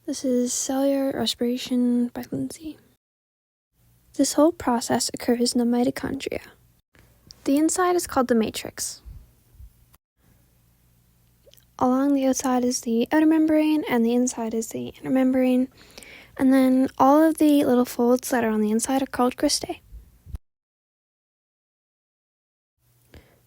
This is Cellular Respiration by Lindsay. This whole process occurs in the mitochondria. The inside is called the matrix. Along the outside is the outer membrane, and the inside is the inner membrane. And then all of the little folds that are on the inside are called cristae.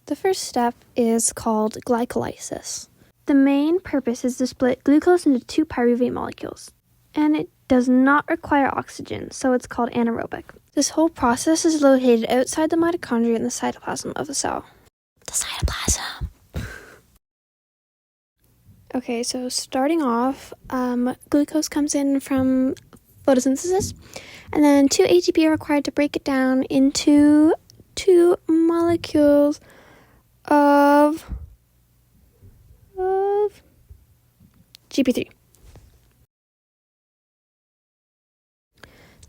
The first step is called glycolysis. The main purpose is to split glucose into two pyruvate molecules, and it does not require oxygen, so it's called anaerobic. This whole process is located outside the mitochondria in the cytoplasm of the cell. The cytoplasm! Okay, so starting off, glucose comes in from photosynthesis, and then 2 ATP are required to break it down into 2 molecules of GP3.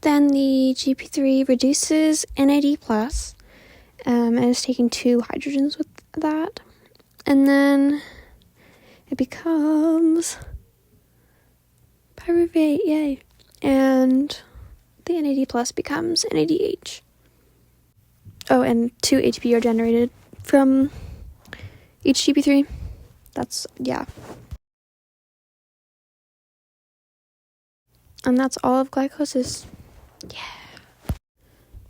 Then the GP3 reduces NAD+, and is taking 2 hydrogens with that. And then it becomes pyruvate, yay. And the NAD+ becomes NADH. Oh, and 2 ATP are generated from each GP3. Yeah. And that's all of glycolysis. Yeah.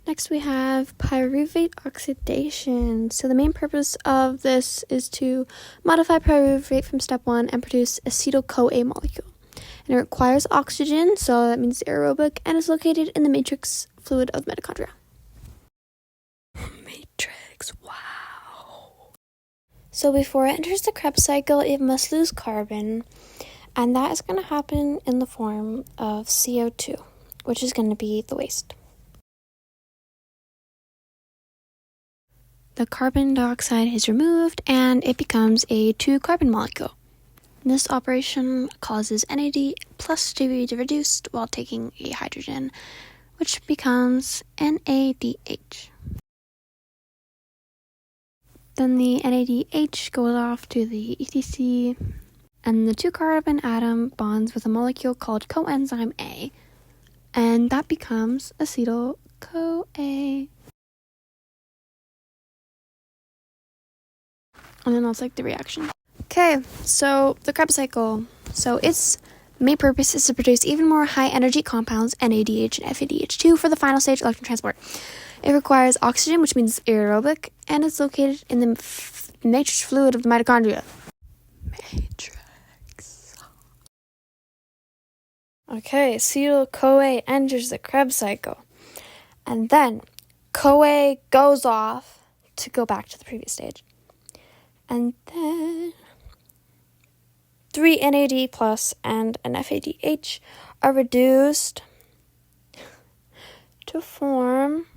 Next we have pyruvate oxidation. So the main purpose of this is to modify pyruvate from step 1 and produce acetyl-CoA molecule. And it requires oxygen, so that means aerobic, and is located in the matrix fluid of mitochondria. Matrix, wow. So before it enters the Krebs cycle, it must lose carbon, and that is going to happen in the form of CO2, which is going to be the waste. The carbon dioxide is removed, and it becomes a 2-carbon molecule. This operation causes NAD+ to be reduced while taking a hydrogen, which becomes NADH. Then the NADH goes off to the ETC, and the 2-carbon atom bonds with a molecule called coenzyme A, and that becomes acetyl-CoA. And then that's like the reaction. Okay, so the Krebs cycle. So its main purpose is to produce even more high-energy compounds, NADH and FADH2, for the final stage electron transport. It requires oxygen, which means aerobic, and it's located in the matrix fluid of the mitochondria. Matrix. Okay, acetyl-CoA enters the Krebs cycle. And then CoA goes off to go back to the previous stage. And then 3 NAD+ and an FADH are reduced to form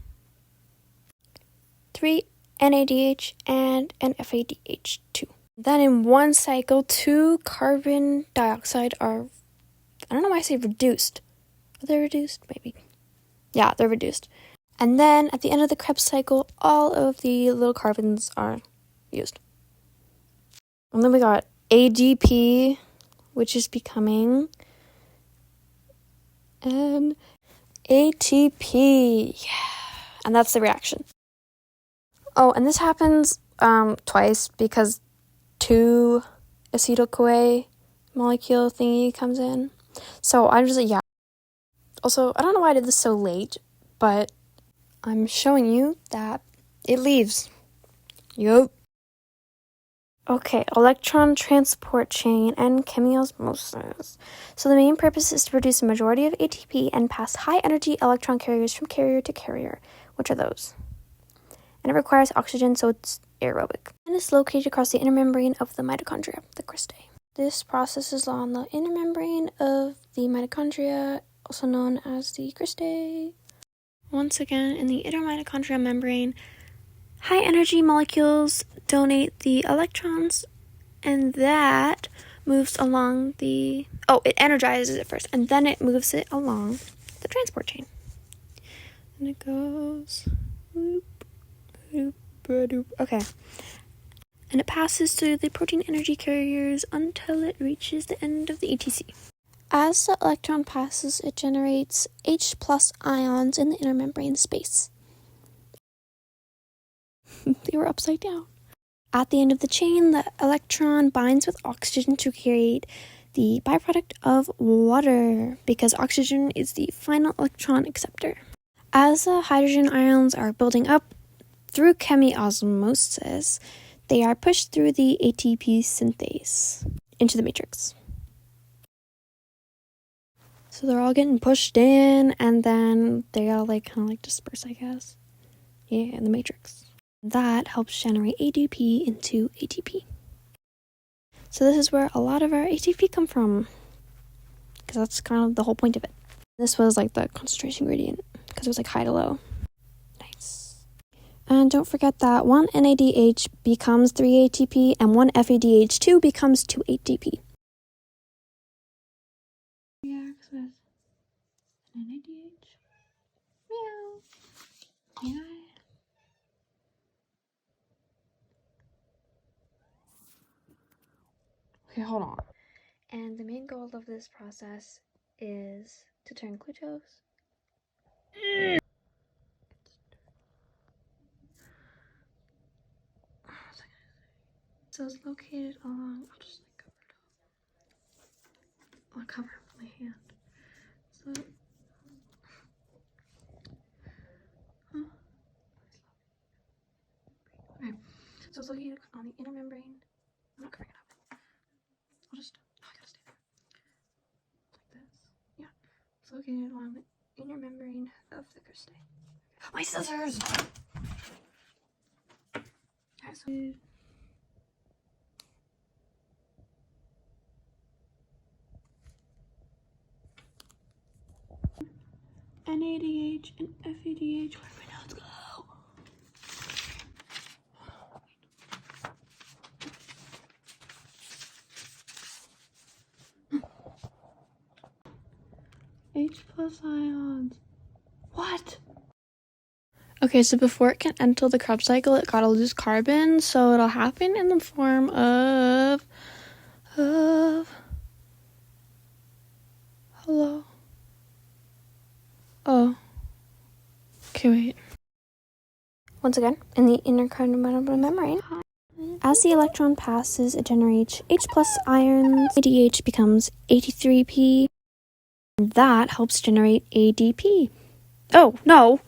3 NADH and an FADH2. Then in one cycle, 2 carbon dioxide are, I don't know why I say reduced. Are they reduced? Maybe. Yeah, they're reduced. And then at the end of the Krebs cycle, all of the little carbons are used. And then we got ADP, which is becoming an ATP. Yeah. And that's the reaction. Oh, and this happens twice because 2 acetyl-CoA molecule thingy comes in. So I'm just like, yeah. Also, I don't know why I did this so late, but I'm showing you that it leaves. Yup. Okay, electron transport chain and chemiosmosis. So the main purpose is to produce a majority of ATP and pass high-energy electron carriers from carrier to carrier, which are those. And it requires oxygen, so it's aerobic. And it's located across the inner membrane of the mitochondria, the cristae. This process is on the inner membrane of the mitochondria, also known as the cristae. Once again, in the inner mitochondrial membrane, high-energy molecules donate the electrons, and that moves along it energizes it first, and then it moves it along the transport chain. And it goes, okay. And it passes through the protein energy carriers until it reaches the end of the ETC. As the electron passes, it generates H plus ions in the inner membrane space. They were upside down. At the end of the chain, the electron binds with oxygen to create the byproduct of water, because oxygen is the final electron acceptor. As the hydrogen ions are building up through chemiosmosis, they are pushed through the ATP synthase into the matrix. So they're all getting pushed in, and then they all kind of disperse, I guess. Yeah, in the matrix. That helps generate ADP into ATP. So this is where a lot of our ATP come from, because that's kind of the whole point of it. This was the concentration gradient, because it was high to low. Nice. And don't forget that 1 NADH becomes 3 ATP, and 1 FADH2 becomes 2 ATP. Reacts with NADH. Meow. Yeah. Okay, hold on. And the main goal of this process is to turn glucose. So it's located along. I'll just cover it up. I'll cover it with my hand. So. Okay. So it's located on the inner membrane. I'm not covering it up. I'll just. Oh, I gotta stay there. Like this. Yeah. It's located along the inner membrane of the crystal. My scissors! Okay, so. NADH and FADH. Where did my notes go? H plus ions. What? Okay, so before it can enter the Krebs cycle, it gotta lose carbon, so it'll happen in the form of hello. Oh. Okay, wait. Once again, in the inner carbon membrane, as the electron passes, it generates H plus ions. ADH becomes 83P. And that helps generate ADP. Oh, no.